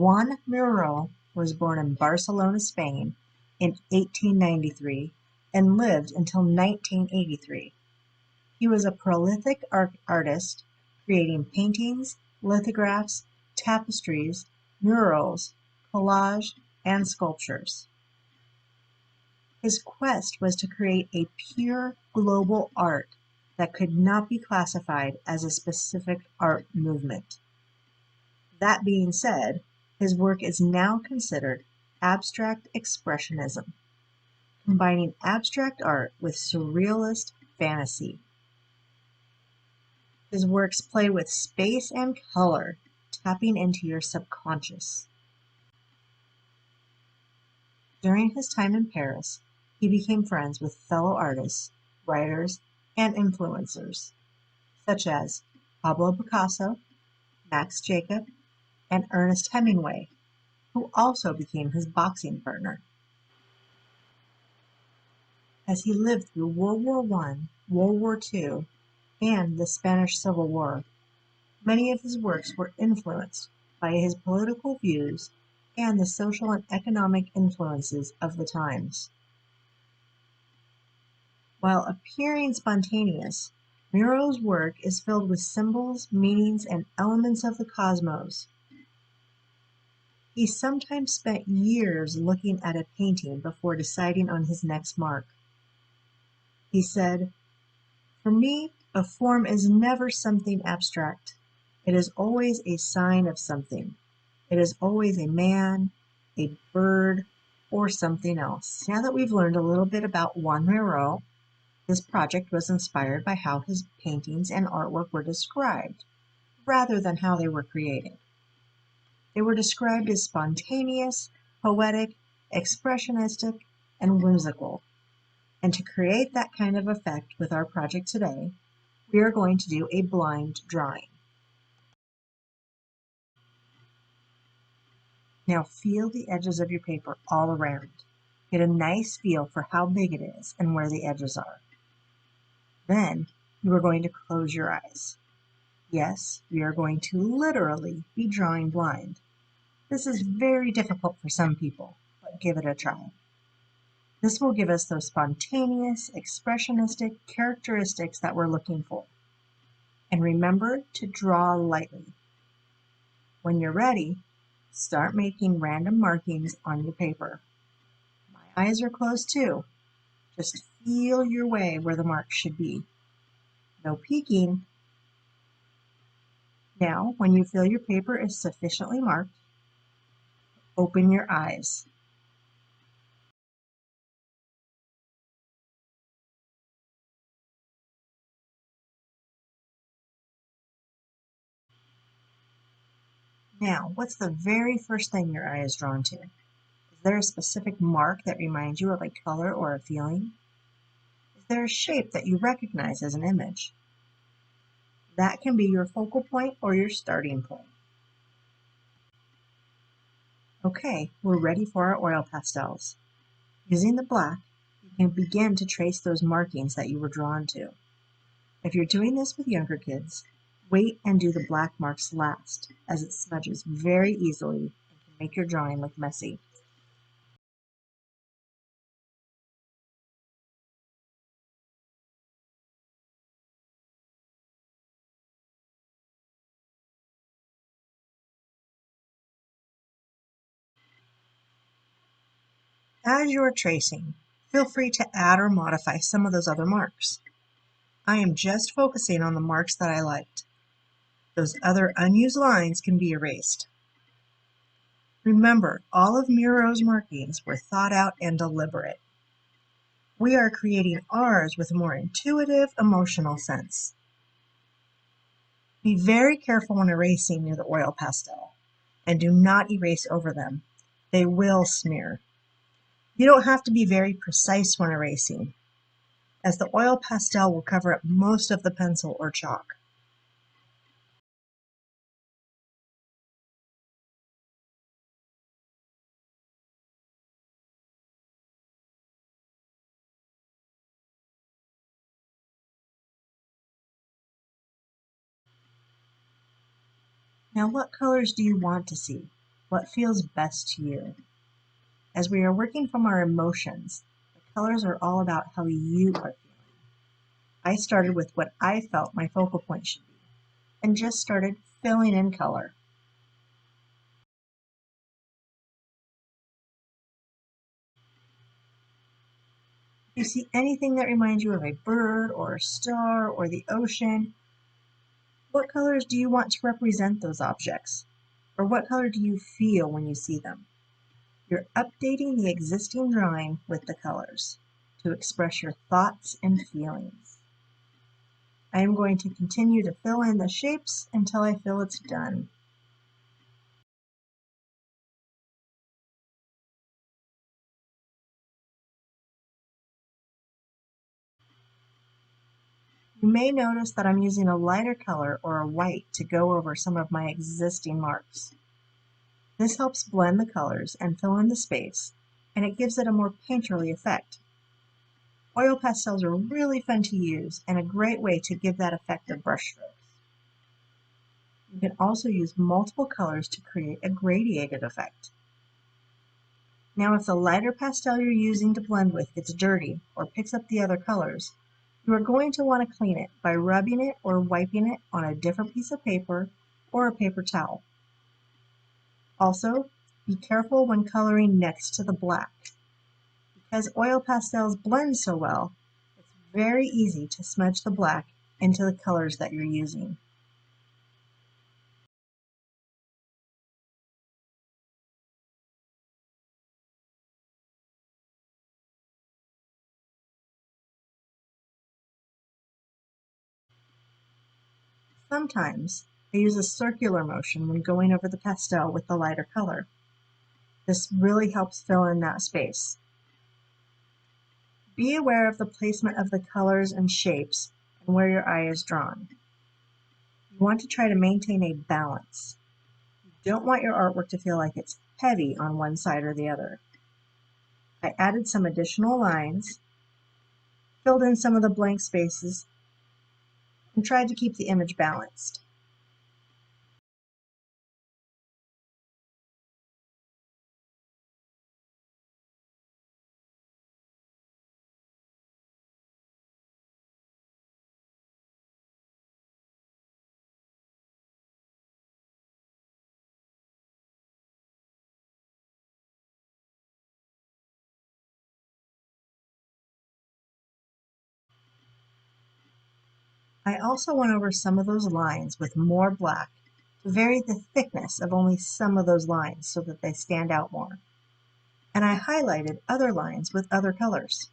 Joan Miro was born in Barcelona, Spain in 1893 and lived until 1983. He was a prolific artist, creating paintings, lithographs, tapestries, murals, collage, and sculptures. His quest was to create a pure global art that could not be classified as a specific art movement. That being said, his work is now considered abstract expressionism, combining abstract art with surrealist fantasy. His works play with space and color, tapping into your subconscious. During his time in Paris, he became friends with fellow artists, writers, and influencers, such as Pablo Picasso, Max Jacob, and Ernest Hemingway, who also became his boxing partner. As he lived through World War I, World War II, and the Spanish Civil War, many of his works were influenced by his political views and the social and economic influences of the times. While appearing spontaneous, Miro's work is filled with symbols, meanings, and elements of the cosmos. He sometimes spent years looking at a painting before deciding on his next mark. He said, "For me, a form is never something abstract. It is always a sign of something. It is always a man, a bird, or something else." Now that we've learned a little bit about Joan Miro, this project was inspired by how his paintings and artwork were described, rather than how they were created. They were described as spontaneous, poetic, expressionistic, and whimsical. And to create that kind of effect with our project today, we are going to do a blind drawing. Now feel the edges of your paper all around. Get a nice feel for how big it is and where the edges are. Then you are going to close your eyes. Yes, we are going to literally be drawing blind. This is very difficult for some people, but give it a try. This will give us those spontaneous, expressionistic characteristics that we're looking for. And remember to draw lightly. When you're ready, start making random markings on your paper. My eyes are closed too. Just feel your way where the marks should be. No peeking. Now, when you feel your paper is sufficiently marked, open your eyes. Now, what's the very first thing your eye is drawn to? Is there a specific mark that reminds you of a color or a feeling? Is there a shape that you recognize as an image? That can be your focal point or your starting point. Okay, we're ready for our oil pastels. Using the black, you can begin to trace those markings that you were drawn to. If you're doing this with younger kids, wait and do the black marks last, as it smudges very easily and can make your drawing look messy. As you're tracing, feel free to add or modify some of those other marks. I am just focusing on the marks that I liked. Those other unused lines can be erased. Remember, all of Miro's markings were thought out and deliberate. We are creating ours with a more intuitive, emotional sense. Be very careful when erasing near the oil pastel, and do not erase over them. They will smear. You don't have to be very precise when erasing, as the oil pastel will cover up most of the pencil or chalk. Now, what colors do you want to see? what feels best to you. As we are working from our emotions, the colors are all about how you are feeling. I started with what I felt my focal point should be, and just started filling in color. If you see anything that reminds you of a bird or a star or the ocean, what colors do you want to represent those objects? Or what color do you feel when you see them? You're updating the existing drawing with the colors to express your thoughts and feelings. I am going to continue to fill in the shapes until I feel it's done. You may notice that I'm using a lighter color or a white to go over some of my existing marks. This helps blend the colors and fill in the space, and it gives it a more painterly effect. Oil pastels are really fun to use and a great way to give that effect of brushstrokes. You can also use multiple colors to create a gradiated effect. Now if the lighter pastel you're using to blend with gets dirty or picks up the other colors, you are going to want to clean it by rubbing it or wiping it on a different piece of paper or a paper towel. Also, be careful when coloring next to the black. Because oil pastels blend so well, it's very easy to smudge the black into the colors that you're using. Sometimes I use a circular motion when going over the pastel with the lighter color. This really helps fill in that space. Be aware of the placement of the colors and shapes and where your eye is drawn. You want to try to maintain a balance. You don't want your artwork to feel like it's heavy on one side or the other. I added some additional lines, filled in some of the blank spaces, and tried to keep the image balanced. I also went over some of those lines with more black to vary the thickness of only some of those lines so that they stand out more. And I highlighted other lines with other colors.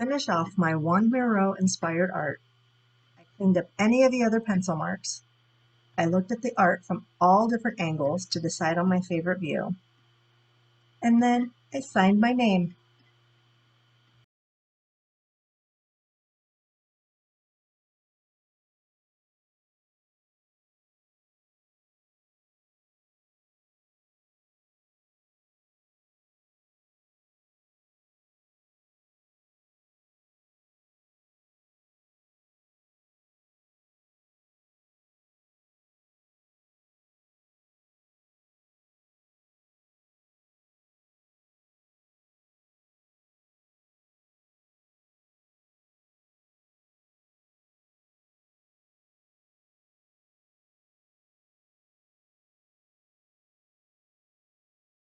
To finish off my Joan Miro inspired art, I cleaned up any of the other pencil marks. I looked at the art from all different angles to decide on my favorite view. And then I signed my name.